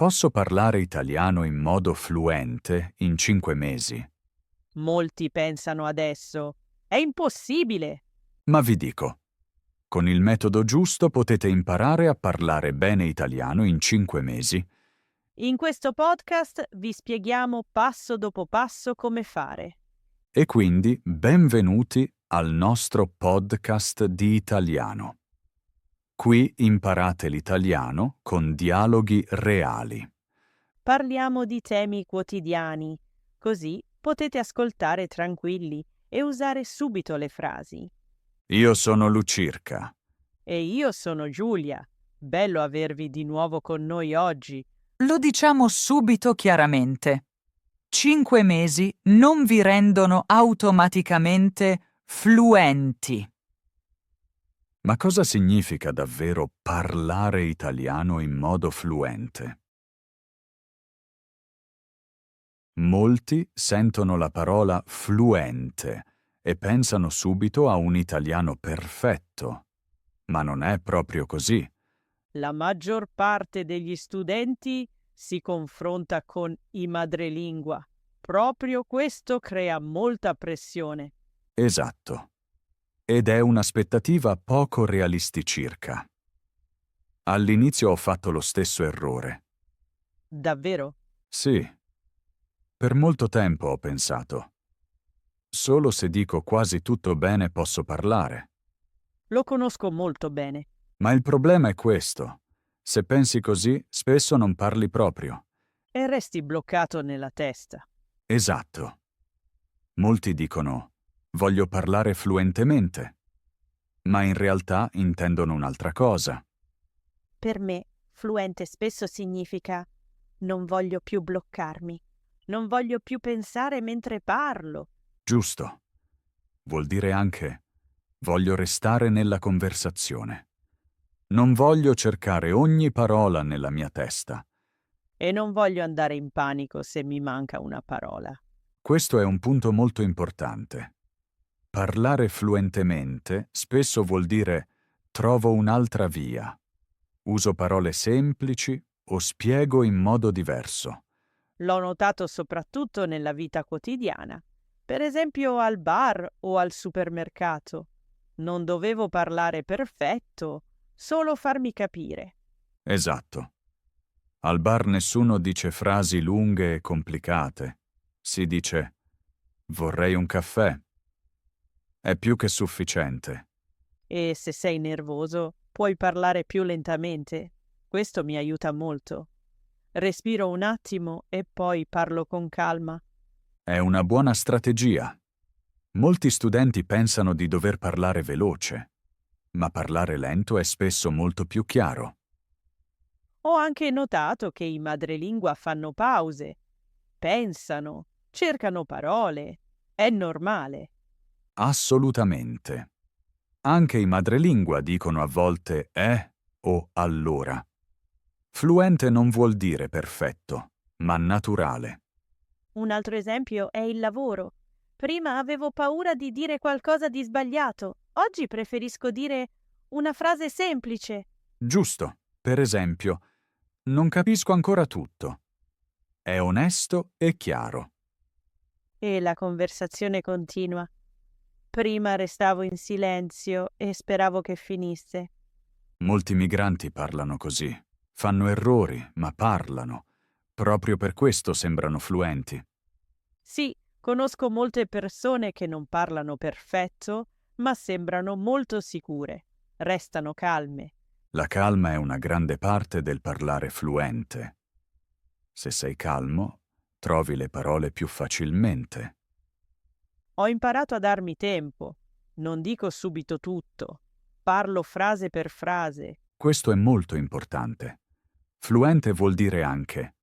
posso parlare italiano in modo fluente in 5 mesi. Molti pensano adesso. È impossibile! Ma vi dico, con il metodo giusto potete imparare a parlare bene italiano in 5 mesi. In questo podcast vi spieghiamo passo dopo passo come fare. E quindi benvenuti al nostro podcast di italiano. Qui imparate l'italiano con dialoghi reali. Parliamo di temi quotidiani, così potete ascoltare tranquilli e usare subito le frasi. Io sono Lucirca. E io sono Giulia. Bello avervi di nuovo con noi oggi. Lo diciamo subito chiaramente. 5 mesi non vi rendono automaticamente fluenti. Ma cosa significa davvero parlare italiano in modo fluente? Molti sentono la parola fluente e pensano subito a un italiano perfetto. Ma non è proprio così. La maggior parte degli studenti si confronta con i madrelingua. Proprio questo crea molta pressione. Esatto. Ed è un'aspettativa poco realisticirca. All'inizio ho fatto lo stesso errore. Davvero? Sì. Per molto tempo ho pensato. Solo se dico quasi tutto bene posso parlare. Lo conosco molto bene. Ma il problema è questo. Se pensi così, spesso non parli proprio. E resti bloccato nella testa. Esatto. Molti dicono, voglio parlare fluentemente, ma in realtà intendono un'altra cosa. Per me, fluente spesso significa non voglio più bloccarmi, Non voglio più pensare mentre parlo. Giusto. Vuol dire anche, voglio restare nella conversazione. Non voglio cercare ogni parola nella mia testa. E non voglio andare in panico se mi manca una parola. Questo è un punto molto importante. Parlare fluentemente spesso vuol dire trovo un'altra via. Uso parole semplici o spiego in modo diverso. L'ho notato soprattutto nella vita quotidiana. Per esempio al bar o al supermercato. Non dovevo parlare perfetto, solo farmi capire. Esatto. Al bar nessuno dice frasi lunghe e complicate. Si dice vorrei un caffè. È più che sufficiente. E se sei nervoso, puoi parlare più lentamente. Questo mi aiuta molto. Respiro un attimo e poi parlo con calma. È una buona strategia. Molti studenti pensano di dover parlare veloce, ma parlare lento è spesso molto più chiaro. Ho anche notato che i madrelingua fanno pause, pensano, cercano parole. È normale. Assolutamente. Anche i madrelingua dicono a volte o allora. Fluente non vuol dire perfetto, ma naturale. Un altro esempio è il lavoro. Prima avevo paura di dire qualcosa di sbagliato. Oggi preferisco dire una frase semplice. Giusto. Per esempio, non capisco ancora tutto. È onesto e chiaro. E la conversazione continua. Prima restavo in silenzio e speravo che finisse. Molti migranti parlano così. Fanno errori, ma parlano. Proprio per questo sembrano fluenti. Sì, conosco molte persone che non parlano perfetto, ma sembrano molto sicure. Restano calme. La calma è una grande parte del parlare fluente. Se sei calmo, trovi le parole più facilmente. Ho imparato a darmi tempo. Non dico subito tutto. Parlo frase per frase. Questo è molto importante. Fluente vuol dire anche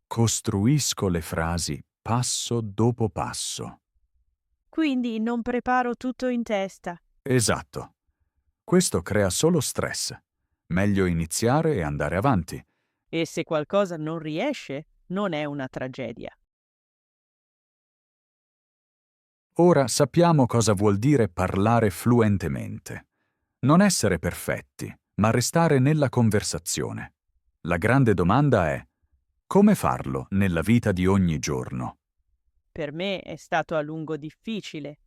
costruisco le frasi passo dopo passo. Quindi non preparo tutto in testa. Esatto. Questo crea solo stress. Meglio iniziare e andare avanti. E se qualcosa non riesce, non è una tragedia. Ora sappiamo cosa vuol dire parlare fluentemente. Non essere perfetti, ma restare nella conversazione. La grande domanda è: Come farlo nella vita di ogni giorno? Per me è stato a lungo difficile.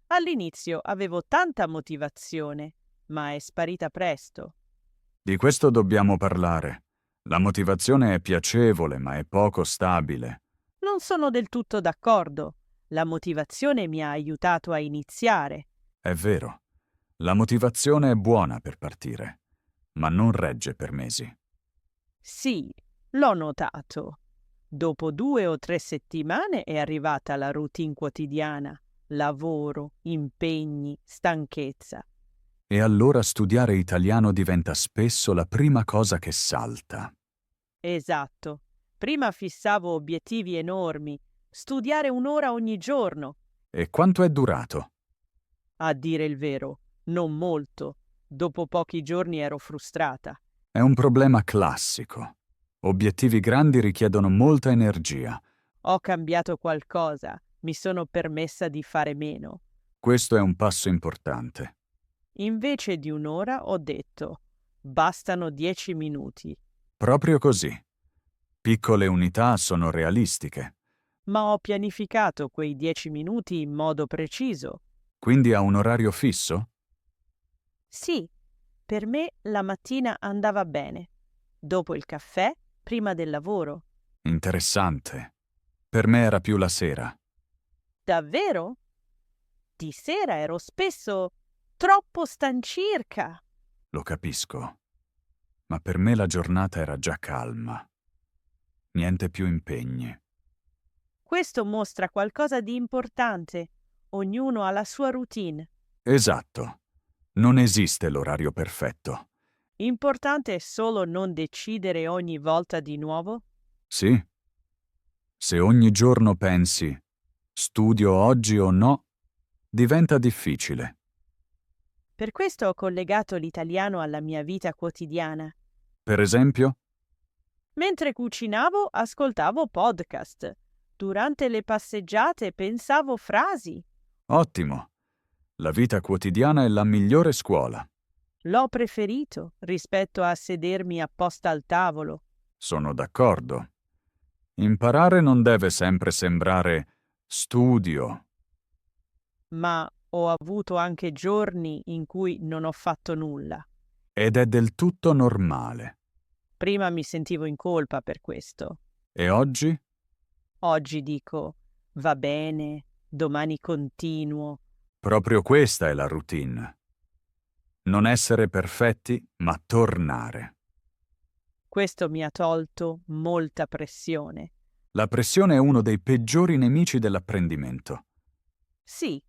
All'inizio avevo tanta motivazione, ma è sparita presto. Di questo dobbiamo parlare. La motivazione è piacevole, ma è poco stabile. Non sono del tutto d'accordo. La motivazione mi ha aiutato a iniziare. È vero, la motivazione è buona per partire, ma non regge per mesi. Sì, l'ho notato. Dopo 2 o 3 settimane è arrivata la routine quotidiana, lavoro, impegni, stanchezza. E allora studiare italiano diventa spesso la prima cosa che salta. Esatto. Prima fissavo obiettivi enormi, studiare 1 ora ogni giorno. E quanto è durato? A dire il vero, non molto. Dopo pochi giorni ero frustrata. È un problema classico. Obiettivi grandi richiedono molta energia. Ho cambiato qualcosa, mi sono permessa di fare meno. Questo è un passo importante. Invece di 1 ora ho detto, bastano 10 minuti. Proprio così. Piccole unità sono realistiche, Ma ho pianificato quei 10 minuti in modo preciso. quindi ha un orario fisso? Sì, per me la mattina andava bene. Dopo il caffè, prima del lavoro. Interessante. Per me era più la sera. Davvero? Di sera ero spesso troppo stancirca. Lo capisco. Ma per me la giornata era già calma. Niente più impegni. Questo mostra qualcosa di importante. Ognuno ha la sua routine. Esatto. Non esiste l'orario perfetto. Importante è solo non decidere ogni volta di nuovo. Sì? Se ogni giorno pensi, studio oggi o no, diventa difficile. Per questo ho collegato l'italiano alla mia vita quotidiana. Per esempio? Mentre cucinavo, ascoltavo podcast. Durante le passeggiate pensavo frasi. Ottimo. La vita quotidiana è la migliore scuola. L'ho preferito rispetto a sedermi apposta al tavolo. Sono d'accordo. Imparare non deve sempre sembrare studio. Ma ho avuto anche giorni in cui non ho fatto nulla. Ed è del tutto normale. Prima mi sentivo in colpa per questo. E oggi? Oggi dico, va bene, domani continuo. Proprio questa è la routine. Non essere perfetti, ma tornare. Questo mi ha tolto molta pressione. La pressione è uno dei peggiori nemici dell'apprendimento. Sì,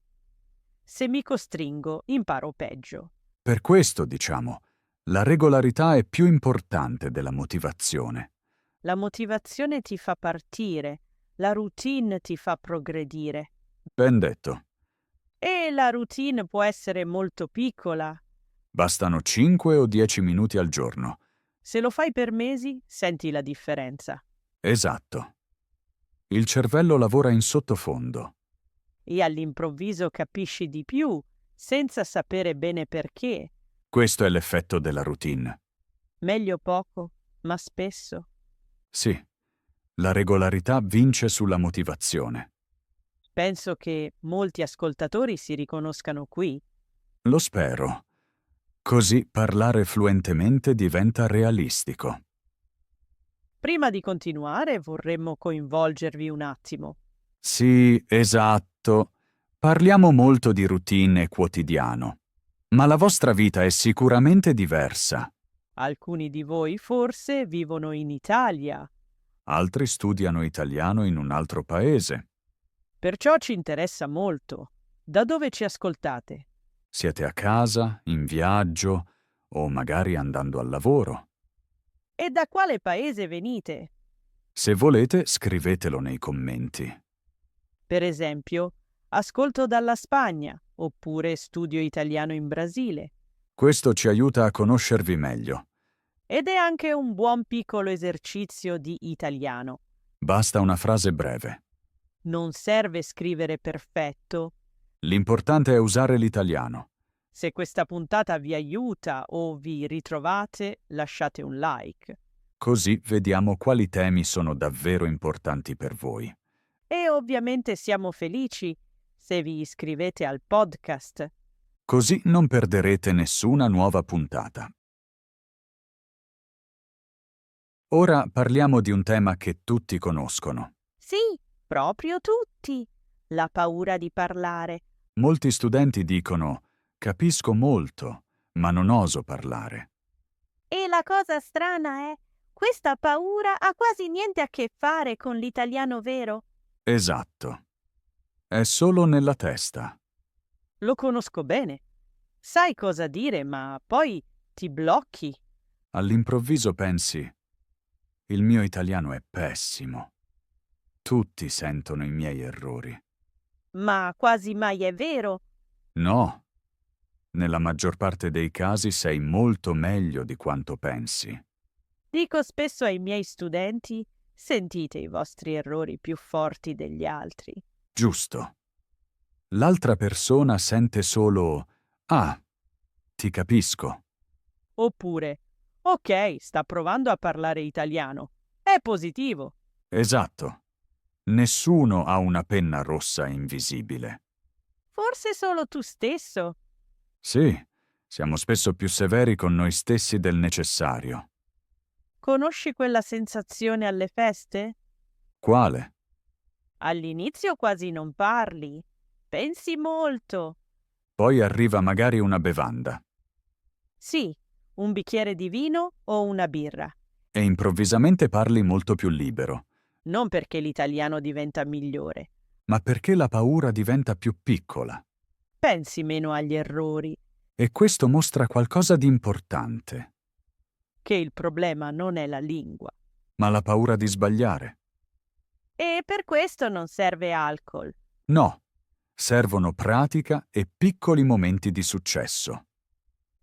se mi costringo, imparo peggio. Per questo, diciamo, la regolarità è più importante della motivazione. La motivazione ti fa partire, la routine ti fa progredire. Ben detto. E la routine può essere molto piccola. Bastano 5 o 10 minuti al giorno. Se lo fai per mesi, senti la differenza. Esatto. Il cervello lavora in sottofondo. E all'improvviso capisci di più, senza sapere bene perché. Questo è l'effetto della routine. Meglio poco, ma spesso. Sì, la regolarità vince sulla motivazione. Penso che molti ascoltatori si riconoscano qui. Lo spero. Così parlare fluentemente diventa realistico. Prima di continuare, vorremmo coinvolgervi un attimo. Sì, esatto. Parliamo molto di routine e quotidiano. Ma la vostra vita è sicuramente diversa. Alcuni di voi forse vivono in Italia. Altri studiano italiano in un altro paese. Perciò ci interessa molto. Da dove ci ascoltate? Siete a casa, in viaggio o magari andando al lavoro. E da quale paese venite? Se volete, scrivetelo nei commenti. Per esempio, ascolto dalla Spagna, oppure studio italiano in Brasile. Questo ci aiuta a conoscervi meglio. Ed è anche un buon piccolo esercizio di italiano. Basta una frase breve. Non serve scrivere perfetto. L'importante è usare l'italiano. Se questa puntata vi aiuta o vi ritrovate, lasciate un like. Così vediamo quali temi sono davvero importanti per voi. E ovviamente siamo felici se vi iscrivete al podcast. Così non perderete nessuna nuova puntata. Ora parliamo di un tema che tutti conoscono. Sì, proprio tutti. La paura di parlare. Molti studenti dicono: capisco molto, ma non oso parlare. E la cosa strana è, questa paura ha quasi niente a che fare con l'italiano vero. Esatto. È solo nella testa. Lo conosco bene. Sai cosa dire, ma poi ti blocchi. All'improvviso pensi: il mio italiano è pessimo. Tutti sentono i miei errori. Ma quasi mai è vero. No. Nella maggior parte dei casi sei molto meglio di quanto pensi. Dico spesso ai miei studenti: sentite i vostri errori più forti degli altri. Giusto. L'altra persona sente solo: ah, ti capisco. Oppure: ok, sta provando a parlare italiano. È positivo. Esatto. Nessuno ha una penna rossa invisibile. Forse solo tu stesso. Sì, siamo spesso più severi con noi stessi del necessario. Conosci quella sensazione alle feste? Quale? All'inizio quasi non parli. Pensi molto. Poi arriva magari una bevanda Sì, un bicchiere di vino o una birra. e improvvisamente parli molto più libero, Non perché l'italiano diventa migliore. ma perché la paura diventa più piccola. Pensi meno agli errori, E questo mostra qualcosa di importante, che il problema non è la lingua. ma la paura di sbagliare. E per questo non serve alcol. No, servono pratica e piccoli momenti di successo,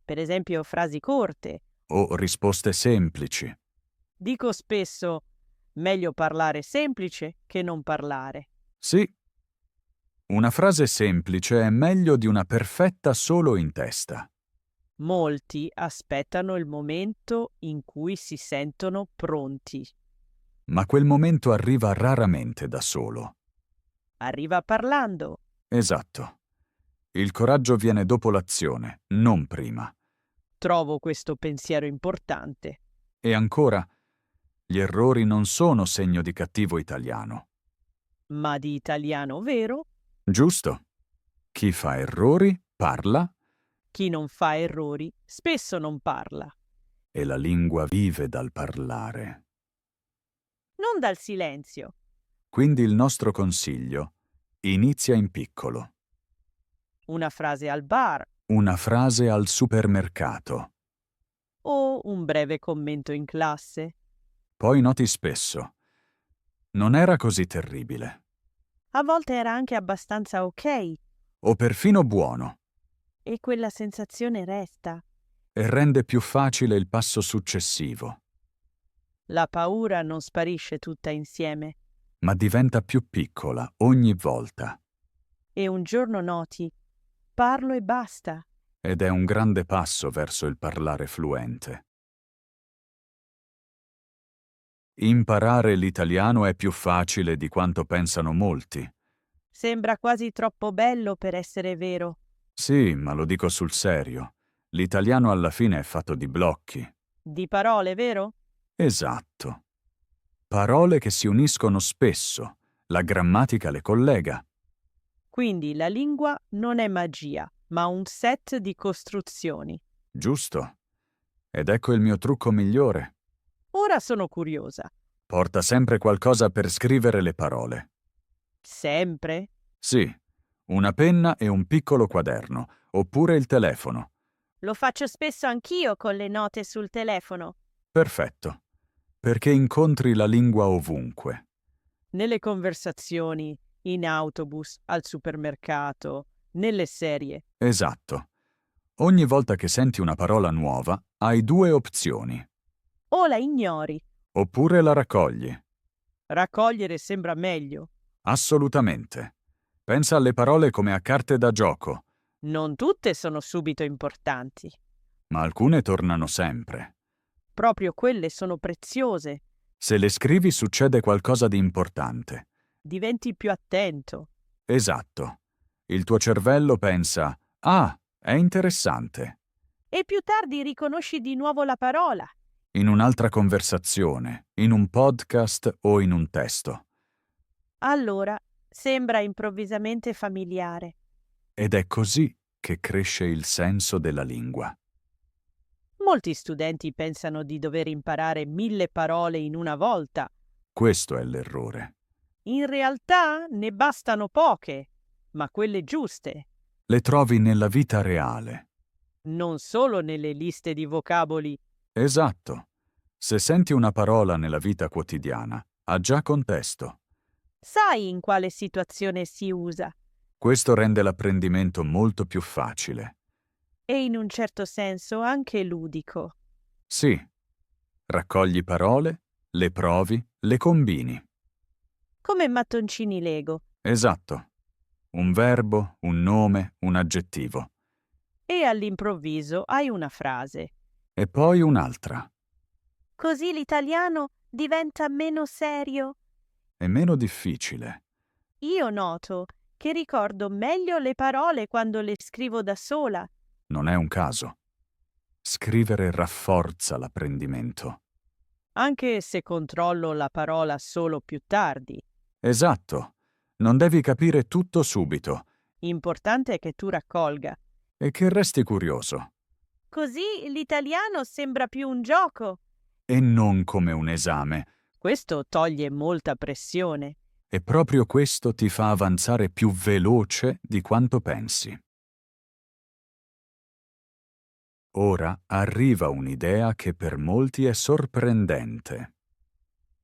Per esempio frasi corte. o risposte semplici. Dico spesso: meglio parlare semplice che non parlare. Sì, una frase semplice è meglio di una perfetta solo in testa. Molti aspettano il momento in cui si sentono pronti. Ma quel momento arriva raramente da solo. Arriva parlando. Esatto. Il coraggio viene dopo l'azione, non prima. Trovo questo pensiero importante. E ancora, gli errori non sono segno di cattivo italiano. Ma di italiano vero, Giusto? Chi fa errori parla chi non fa errori spesso non parla. e la lingua vive dal parlare. Non dal silenzio. Quindi il nostro consiglio: inizia in piccolo. Una frase al bar Una frase al supermercato. o un breve commento in classe. Poi noti spesso: non era così terribile. A volte era anche abbastanza ok. O perfino buono. E quella sensazione resta. E rende più facile il passo successivo, La paura non sparisce tutta insieme. ma diventa più piccola ogni volta. E un giorno noti: parlo e basta. Ed è un grande passo verso il parlare fluente. Imparare l'italiano è più facile di quanto pensano molti. Sembra quasi troppo bello per essere vero. Sì, ma lo dico sul serio. L'italiano alla fine è fatto di blocchi. Di parole, vero? Esatto. Parole che si uniscono spesso. La grammatica le collega. Quindi la lingua non è magia, ma un set di costruzioni. Giusto? Ed ecco il mio trucco migliore. Ora sono curiosa. Porta sempre qualcosa per scrivere le parole. Sempre? Sì, una penna e un piccolo quaderno, oppure il telefono. Lo faccio spesso anch'io con le note sul telefono. Perfetto. Perché incontri la lingua ovunque. Nelle conversazioni, in autobus, al supermercato, nelle serie. Esatto. Ogni volta che senti una parola nuova, hai due opzioni. O la ignori. Oppure la raccogli. Raccogliere sembra meglio. Assolutamente. Pensa alle parole come a carte da gioco, Non tutte sono subito importanti. ma alcune tornano sempre. Proprio quelle sono preziose. Se le scrivi succede qualcosa di importante. Diventi più attento. Esatto. Il tuo cervello pensa, ah, è interessante. E più tardi riconosci di nuovo la parola. In un'altra conversazione, in un podcast o in un testo. Allora sembra improvvisamente familiare. Ed è così che cresce il senso della lingua. Molti studenti pensano di dover imparare 1000 parole in una volta. Questo è l'errore. In realtà ne bastano poche, ma quelle giuste, Le trovi nella vita reale. non solo nelle liste di vocaboli. Esatto. Se senti una parola nella vita quotidiana, ha già contesto. Sai in quale situazione si usa Questo rende l'apprendimento molto più facile. e in un certo senso anche ludico. Sì. Raccogli parole, le provi, le combini. Come mattoncini Lego. Esatto. Un verbo, un nome, un aggettivo. E all'improvviso hai una frase. E poi un'altra. Così l'italiano diventa meno serio. È meno difficile. Io noto che ricordo meglio le parole quando le scrivo da sola. Non è un caso. Scrivere rafforza l'apprendimento. Anche se controllo la parola solo più tardi. Esatto. Non devi capire tutto subito Importante è che tu raccolga. e che resti curioso. Così l'italiano sembra più un gioco. E non come un esame. Questo toglie molta pressione. E proprio questo ti fa avanzare più veloce di quanto pensi. Ora arriva un'idea che per molti è sorprendente.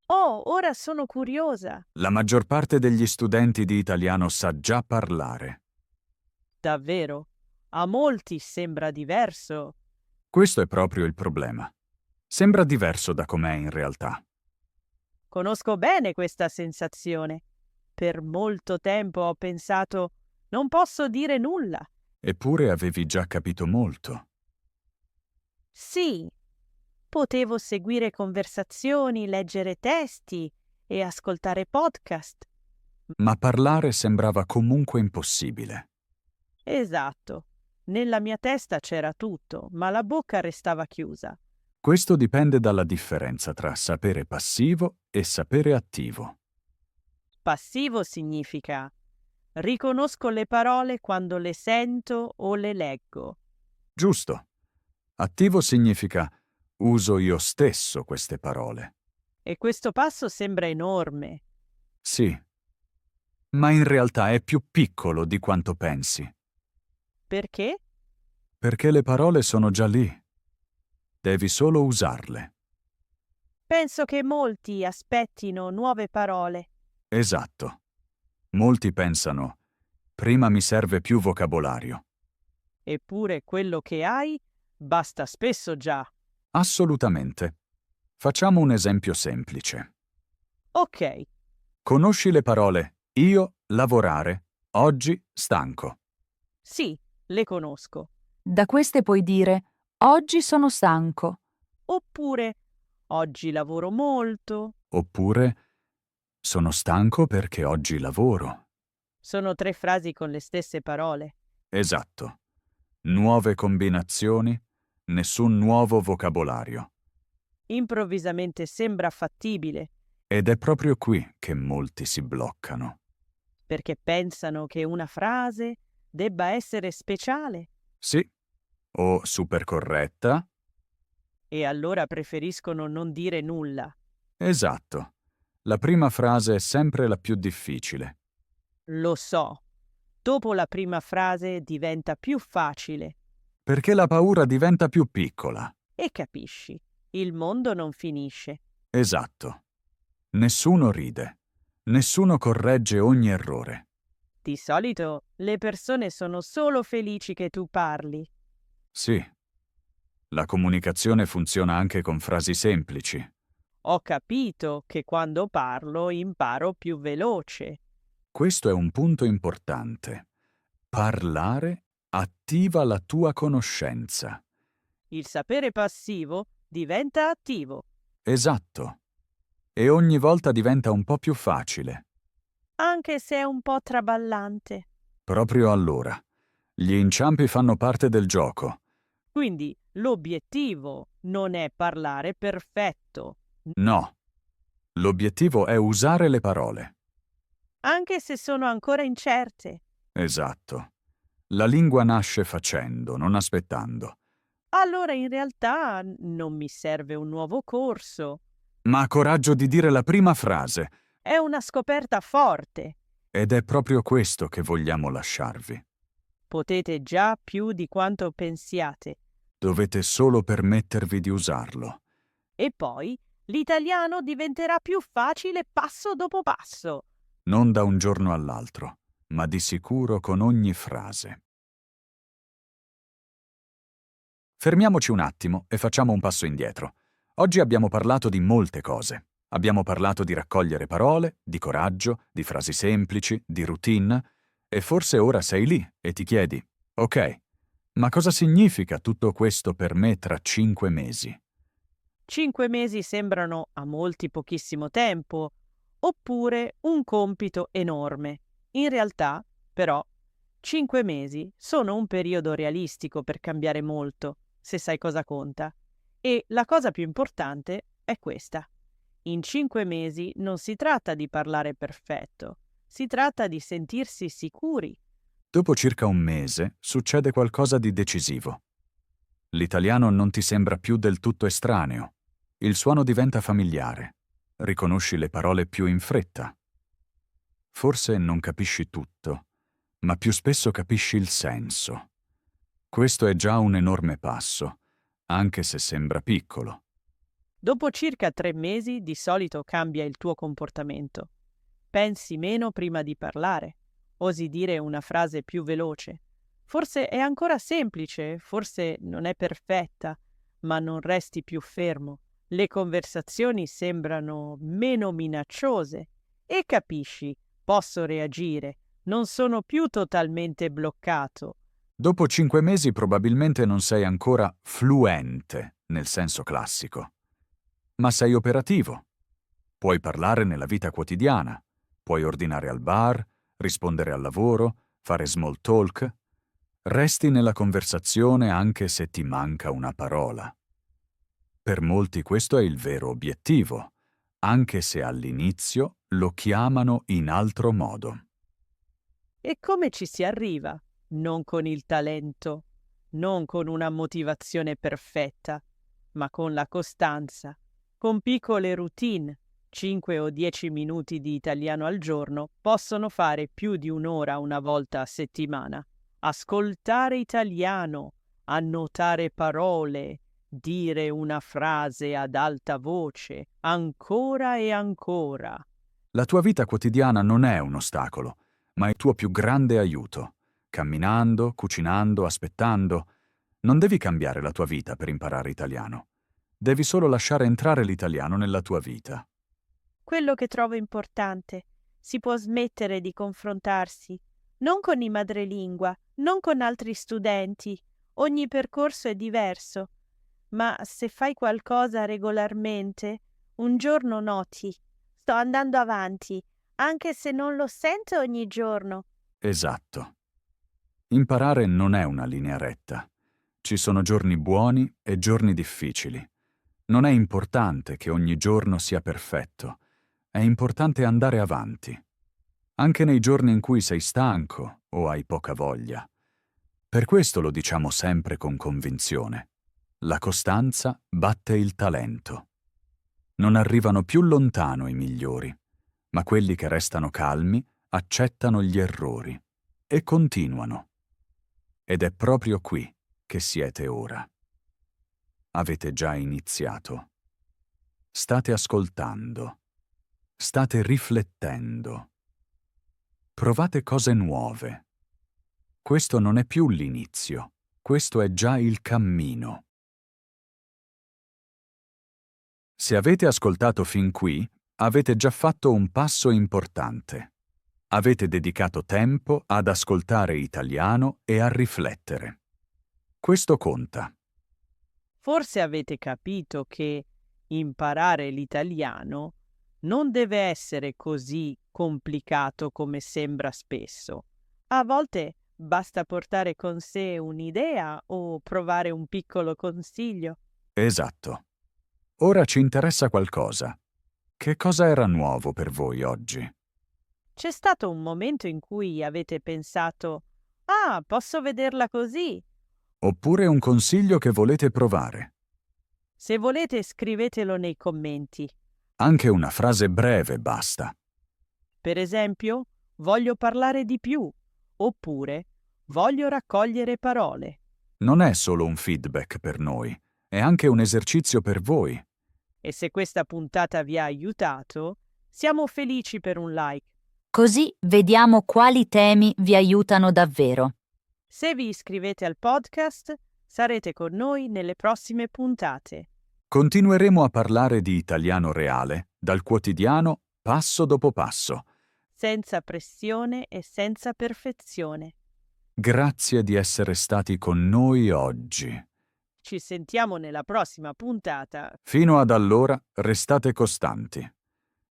Oh, ora sono curiosa. La maggior parte degli studenti di italiano sa già parlare. Davvero? A molti sembra diverso. Questo è proprio il problema. Sembra diverso da com'è in realtà. Conosco bene questa sensazione. Per molto tempo ho pensato, non posso dire nulla. Eppure avevi già capito molto. Sì, potevo seguire conversazioni, leggere testi e ascoltare podcast. Ma parlare sembrava comunque impossibile. Esatto. Nella mia testa c'era tutto, ma la bocca restava chiusa. Questo dipende dalla differenza tra sapere passivo e sapere attivo. Passivo significa riconosco le parole quando le sento o le leggo. Giusto. Attivo significa uso io stesso queste parole. E questo passo sembra enorme. Sì. Ma in realtà è più piccolo di quanto pensi. Perché? Perché le parole sono già lì. Devi solo usarle. Penso che molti aspettino nuove parole. Esatto. Molti pensano, prima mi serve più vocabolario. Eppure quello che hai basta spesso già. Assolutamente. Facciamo un esempio semplice. Ok, Conosci le parole io, lavorare, oggi, stanco. sì, le conosco. Da queste puoi dire oggi sono stanco. Oppure oggi lavoro molto. Oppure sono stanco perché oggi lavoro. Sono 3 frasi con le stesse parole. Esatto. Nuove combinazioni, nessun nuovo vocabolario. Improvvisamente sembra fattibile, Ed è proprio qui che molti si bloccano. perché pensano che una frase debba essere speciale Sì, o super corretta. e allora preferiscono non dire nulla. Esatto. La prima frase è sempre la più difficile. Lo so. Dopo la prima frase diventa più facile Perché la paura diventa più piccola. e capisci, il mondo non finisce. Esatto. Nessuno ride. Nessuno corregge ogni errore. Di solito le persone sono solo felici che tu parli. Sì. La comunicazione funziona anche con frasi semplici. Ho capito che quando parlo imparo più veloce. Questo è un punto importante. Parlare attiva la tua conoscenza. Il sapere passivo diventa attivo. Esatto. E ogni volta diventa un po' più facile. Anche se è un po' traballante. Proprio allora. Gli inciampi fanno parte del gioco. Quindi l'obiettivo non è parlare perfetto, No. L'obiettivo è usare le parole. anche se sono ancora incerte. Esatto. La lingua nasce facendo, non aspettando. Allora in realtà non mi serve un nuovo corso. Ma ha coraggio di dire la prima frase. È una scoperta forte. Ed è proprio questo che vogliamo lasciarvi. Potete già più di quanto pensiate. Dovete solo permettervi di usarlo. E poi l'italiano diventerà più facile passo dopo passo. Non da un giorno all'altro, ma di sicuro con ogni frase. Fermiamoci un attimo e facciamo un passo indietro. Oggi abbiamo parlato di molte cose. Abbiamo parlato di raccogliere parole, di coraggio, di frasi semplici, di routine, e forse ora sei lì e ti chiedi: ok, ma cosa significa tutto questo per me tra 5 mesi? 5 mesi sembrano a molti pochissimo tempo, oppure un compito enorme. In realtà, però, 5 mesi sono un periodo realistico per cambiare molto, se sai cosa conta. E la cosa più importante è questa. In 5 mesi non si tratta di parlare perfetto, si tratta di sentirsi sicuri. Dopo circa un mese succede qualcosa di decisivo. L'italiano non ti sembra più del tutto estraneo. Il suono diventa familiare. Riconosci le parole più in fretta. Forse non capisci tutto, ma più spesso capisci il senso. Questo è già un enorme passo, anche se sembra piccolo. Dopo circa 3 mesi di solito cambia il tuo comportamento. Pensi meno prima di parlare, osi dire una frase più veloce. Forse è ancora semplice, forse non è perfetta, ma non resti più fermo. Le conversazioni sembrano meno minacciose e capisci, posso reagire, non sono più totalmente bloccato. Dopo 5 mesi probabilmente non sei ancora fluente nel senso classico, ma sei operativo. Puoi parlare nella vita quotidiana, puoi ordinare al bar, rispondere al lavoro, fare small talk. Resti nella conversazione anche se ti manca una parola. Per molti questo è il vero obiettivo, anche se all'inizio lo chiamano in altro modo. E come ci si arriva? Non con il talento, non con una motivazione perfetta, ma con la costanza, con piccole routine. 5 o 10 minuti di italiano al giorno possono fare più di un'ora una volta a settimana. Ascoltare italiano, annotare parole, dire una frase ad alta voce, ancora e ancora. La tua vita quotidiana non è un ostacolo, ma il tuo più grande aiuto. Camminando, cucinando, aspettando. Non devi cambiare la tua vita per imparare italiano. Devi solo lasciare entrare l'italiano nella tua vita. Quello che trovo importante, si può smettere di confrontarsi, non con i madrelingua, non con altri studenti. Ogni percorso è diverso, ma se fai qualcosa regolarmente, un giorno noti, sto andando avanti, anche se non lo sento ogni giorno. Esatto. Imparare non è una linea retta. Ci sono giorni buoni e giorni difficili. Non è importante che ogni giorno sia perfetto. È importante andare avanti, anche nei giorni in cui sei stanco o hai poca voglia. Per questo lo diciamo sempre con convinzione. La costanza batte il talento. Non arrivano più lontano i migliori, ma quelli che restano calmi accettano gli errori e continuano. Ed è proprio qui che siete ora. Avete già iniziato. State ascoltando. State riflettendo. Provate cose nuove. Questo non è più l'inizio, questo è già il cammino. Se avete ascoltato fin qui, avete già fatto un passo importante. Avete dedicato tempo ad ascoltare italiano e a riflettere. Questo conta. Forse avete capito che imparare l'italiano non deve essere così complicato come sembra spesso. A volte basta portare con sé un'idea o provare un piccolo consiglio. Esatto. Ora ci interessa qualcosa. Che cosa era nuovo per voi oggi? C'è stato un momento in cui avete pensato: "Ah, posso vederla così". Oppure un consiglio che volete provare? Se volete scrivetelo nei commenti. Anche una frase breve basta. Per esempio, voglio parlare di più, oppure voglio raccogliere parole. Non è solo un feedback per noi, è anche un esercizio per voi. E se questa puntata vi ha aiutato, siamo felici per un like. Così vediamo quali temi vi aiutano davvero. Se vi iscrivete al podcast, sarete con noi nelle prossime puntate. Continueremo a parlare di italiano reale, dal quotidiano, passo dopo passo. Senza pressione e senza perfezione. Grazie di essere stati con noi oggi. Ci sentiamo nella prossima puntata Fino ad allora, restate costanti.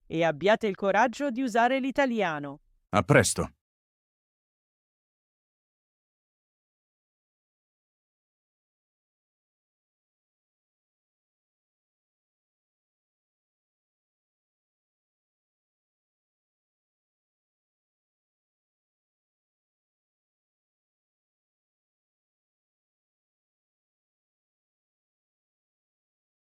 e abbiate il coraggio di usare l'italiano. A presto!